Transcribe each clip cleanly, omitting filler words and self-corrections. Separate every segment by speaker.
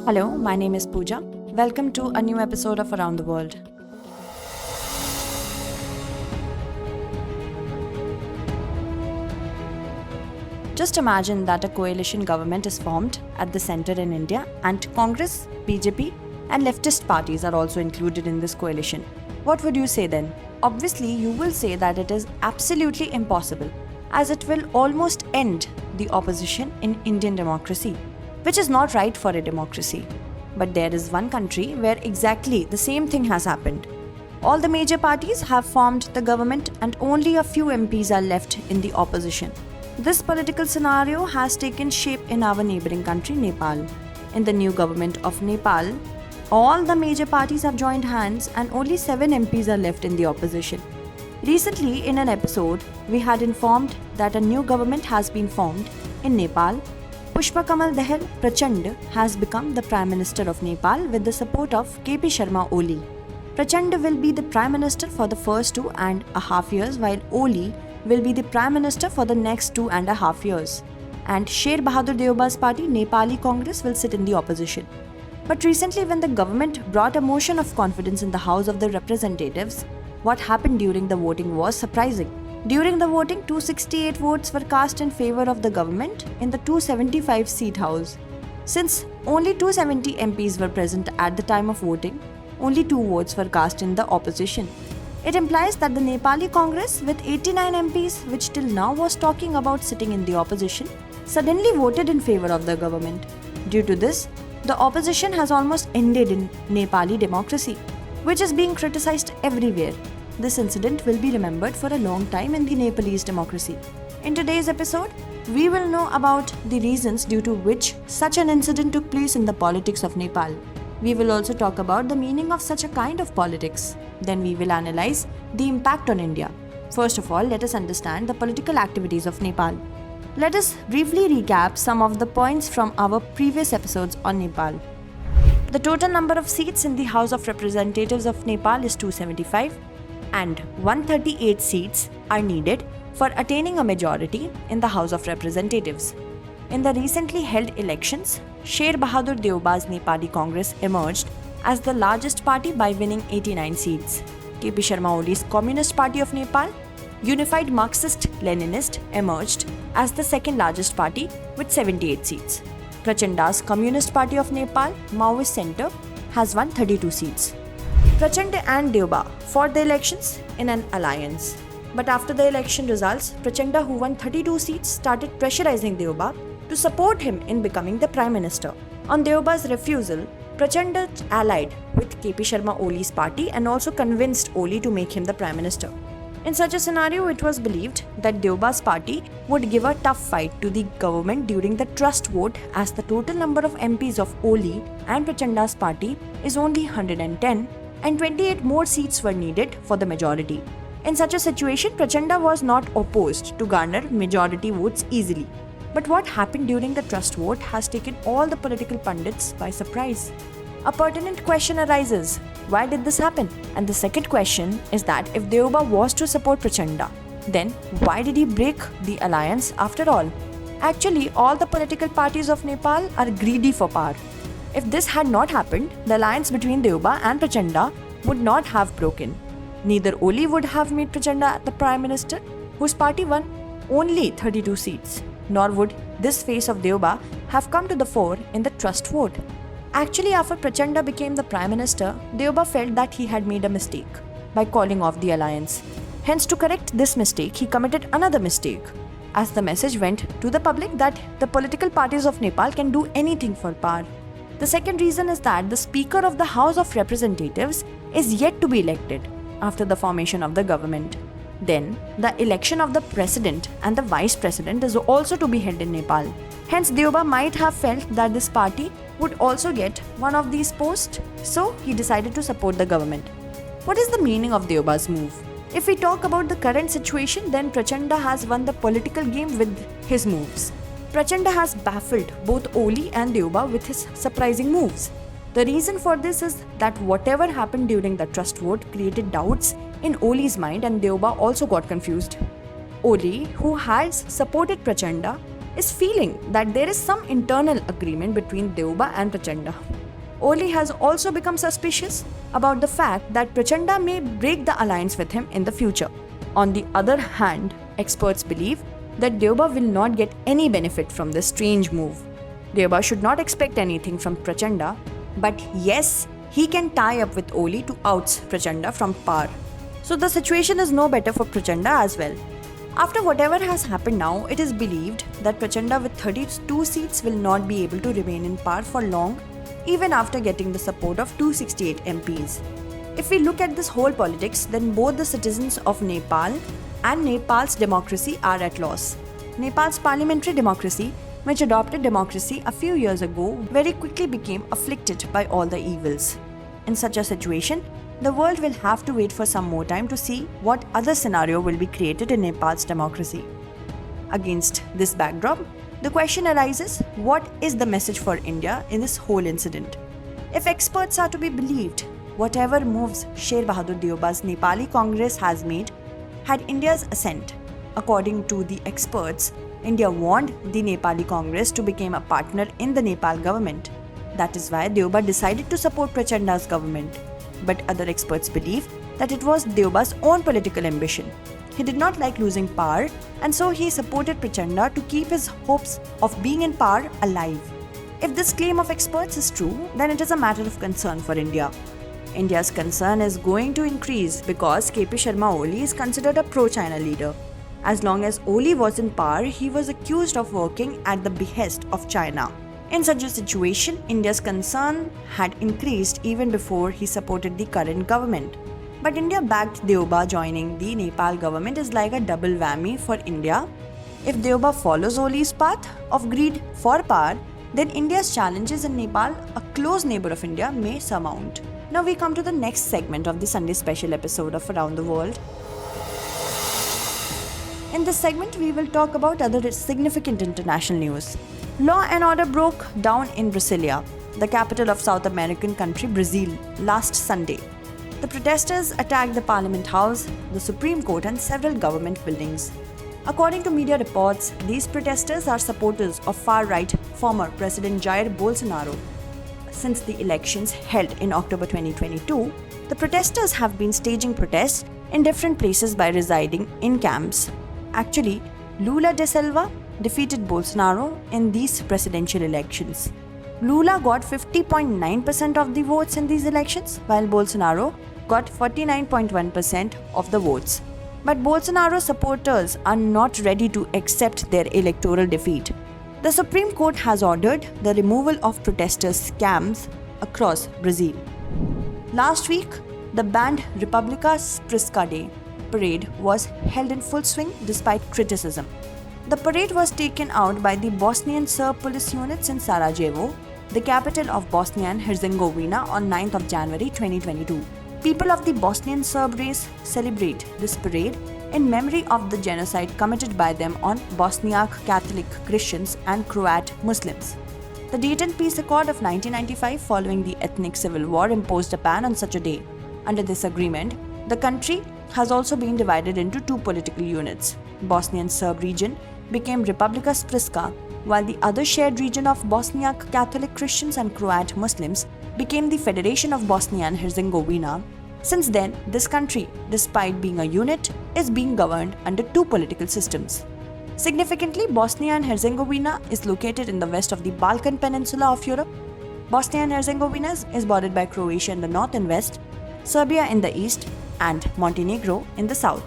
Speaker 1: Hello, my name is Pooja. Welcome to a new episode of Around the World. Just imagine that a coalition government is formed at the center in India and Congress, BJP and leftist parties are also included in this coalition. What would you say then? Obviously, you will say that it is absolutely impossible, as it will almost end the opposition in Indian democracy, which is not right for a democracy. But there is one country where exactly the same thing has happened. All the major parties have formed the government and only a few MPs are left in the opposition. This political scenario has taken shape in our neighboring country, Nepal. In the new government of Nepal, all the major parties have joined hands and only 7 MPs are left in the opposition. Recently, in an episode, we had informed that a new government has been formed in Nepal. Pushpakamal Dahal Prachand has become the Prime Minister of Nepal with the support of KP Sharma Oli. Prachand will be the Prime Minister for the first 2.5 years, while Oli will be the Prime Minister for the next 2.5 years. And Sher Bahadur Deuba's party, Nepali Congress, will sit in the opposition. But recently, when the government brought a motion of confidence in the House of the Representatives, what happened during the voting was surprising. During the voting, 268 votes were cast in favor of the government in the 275-seat house. Since only 270 MPs were present at the time of voting, only 2 votes were cast in the opposition. It implies that the Nepali Congress, with 89 MPs, which till now was talking about sitting in the opposition, suddenly voted in favor of the government. Due to this, the opposition has almost ended in Nepali democracy, which is being criticized everywhere. This incident will be remembered for a long time in the Nepalese democracy. In today's episode, we will know about the reasons due to which such an incident took place in the politics of Nepal. We will also talk about the meaning of such a kind of politics. Then we will analyze the impact on India. First of all, let us understand the political activities of Nepal. Let us briefly recap some of the points from our previous episodes on Nepal. The total number of seats in the House of Representatives of Nepal is 275. And 138 seats are needed for attaining a majority in the House of Representatives. In the recently held elections, Sher Bahadur Deuba's Nepali Congress emerged as the largest party by winning 89 seats. KP Sharma Oli's Communist Party of Nepal, Unified Marxist-Leninist, emerged as the second largest party with 78 seats. Prachanda's Communist Party of Nepal, Maoist Centre, has won 32 seats. Prachand and Deuba fought the elections in an alliance. But after the election results, Prachanda, who won 32 seats, started pressurizing Deuba to support him in becoming the Prime Minister. On Deuba's refusal, Prachanda allied with KP Sharma Oli's party and also convinced Oli to make him the Prime Minister. In such a scenario, it was believed that Deuba's party would give a tough fight to the government during the trust vote, as the total number of MPs of Oli and Prachanda's party is only 110. And 28 more seats were needed for the majority. In such a situation, Prachanda was not opposed to garner majority votes easily. But what happened during the trust vote has taken all the political pundits by surprise. A pertinent question arises: why did this happen? And the second question is that if Deuba was to support Prachanda, then why did he break the alliance after all? Actually, all the political parties of Nepal are greedy for power. If this had not happened, the alliance between Deuba and Prachanda would not have broken. Neither Oli would have made Prachanda the Prime Minister, whose party won only 32 seats, nor would this face of Deuba have come to the fore in the trust vote. Actually, after Prachanda became the Prime Minister, Deuba felt that he had made a mistake by calling off the alliance. Hence, to correct this mistake, he committed another mistake, as the message went to the public that the political parties of Nepal can do anything for power. The second reason is that the Speaker of the House of Representatives is yet to be elected after the formation of the government. Then, the election of the President and the Vice President is also to be held in Nepal. Hence, Deuba might have felt that this party would also get one of these posts, so he decided to support the government. What is the meaning of Deuba's move? If we talk about the current situation, then Prachanda has won the political game with his moves. Prachanda has baffled both Oli and Deuba with his surprising moves. The reason for this is that whatever happened during the trust vote created doubts in Oli's mind, and Deuba also got confused. Oli, who has supported Prachanda, is feeling that there is some internal agreement between Deuba and Prachanda. Oli has also become suspicious about the fact that Prachanda may break the alliance with him in the future. On the other hand, experts believe that Deuba will not get any benefit from this strange move. Deuba should not expect anything from Prachanda, but yes, he can tie up with Oli to oust Prachanda from power. So the situation is no better for Prachanda as well. After whatever has happened now, it is believed that Prachanda with 32 seats will not be able to remain in power for long, even after getting the support of 268 MPs. If we look at this whole politics, then both the citizens of Nepal and Nepal's democracy are at loss. Nepal's parliamentary democracy, which adopted democracy a few years ago, very quickly became afflicted by all the evils. In such a situation, the world will have to wait for some more time to see what other scenario will be created in Nepal's democracy. Against this backdrop, the question arises, what is the message for India in this whole incident? If experts are to be believed, whatever moves Sher Bahadur Deuba's Nepali Congress has made had India's assent. According to the experts, India warned the Nepali Congress to become a partner in the Nepal government. That is why Deuba decided to support Prachanda's government. But other experts believe that it was Deuba's own political ambition. He did not like losing power, and so he supported Prachanda to keep his hopes of being in power alive. If this claim of experts is true, then it is a matter of concern for India. India's concern is going to increase because KP Sharma Oli is considered a pro-China leader. As long as Oli was in power, he was accused of working at the behest of China. In such a situation, India's concern had increased even before he supported the current government. But India backed Deuba joining the Nepal government is like a double whammy for India. If Deuba follows Oli's path of greed for power, then India's challenges in Nepal, a close neighbor of India, may surmount. Now we come to the next segment of the Sunday special episode of Around the World. In this segment, we will talk about other significant international news. Law and order broke down in Brasilia, the capital of South American country Brazil, last Sunday. The protesters attacked the Parliament House, the Supreme Court, and several government buildings. According to media reports, these protesters are supporters of far-right former President Jair Bolsonaro. Since the elections held in October 2022, the protesters have been staging protests in different places by residing in camps. Actually, Lula da Silva defeated Bolsonaro in these presidential elections. Lula got 50.9% of the votes in these elections, while Bolsonaro got 49.1% of the votes. But Bolsonaro's supporters are not ready to accept their electoral defeat. The Supreme Court has ordered the removal of protesters' camps across Brazil. Last week, the banned República Prisca Day parade was held in full swing despite criticism. The parade was taken out by the Bosnian Serb police units in Sarajevo, the capital of Bosnia and Herzegovina, on 9th of January 2022. People of the Bosnian Serb race celebrate this parade in memory of the genocide committed by them on Bosniak Catholic Christians and Croat Muslims. The Dayton Peace Accord of 1995, following the ethnic civil war, imposed a ban on such a day. Under this agreement, the country has also been divided into two political units. Bosnian Serb region became Republika Srpska, while the other shared region of Bosniak Catholic Christians and Croat Muslims became the Federation of Bosnia and Herzegovina. Since then, this country, despite being a unit, is being governed under two political systems. Significantly, Bosnia and Herzegovina is located in the west of the Balkan Peninsula of Europe. Bosnia and Herzegovina is bordered by Croatia in the north and west, Serbia in the east, and Montenegro in the south.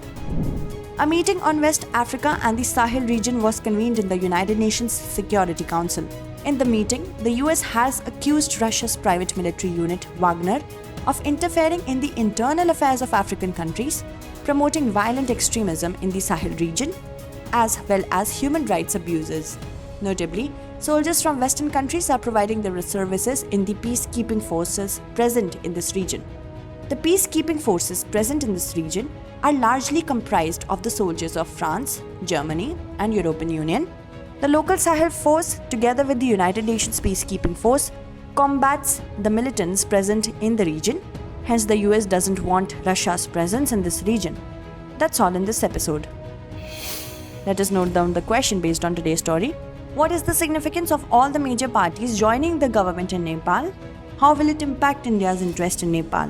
Speaker 1: A meeting on West Africa and the Sahel region was convened in the United Nations Security Council. In the meeting, the US has accused Russia's private military unit, Wagner, of interfering in the internal affairs of African countries, promoting violent extremism in the Sahel region, as well as human rights abuses. Notably, soldiers from Western countries are providing their services in the peacekeeping forces present in this region. The peacekeeping forces present in this region are largely comprised of the soldiers of France, Germany, and European Union. The local Sahel force, together with the United Nations peacekeeping force, combats the militants present in the region. Hence, the US doesn't want Russia's presence in this region. That's all in this episode. Let us note down the question based on today's story. What is the significance of all the major parties joining the government in Nepal? How will it impact India's interest in Nepal?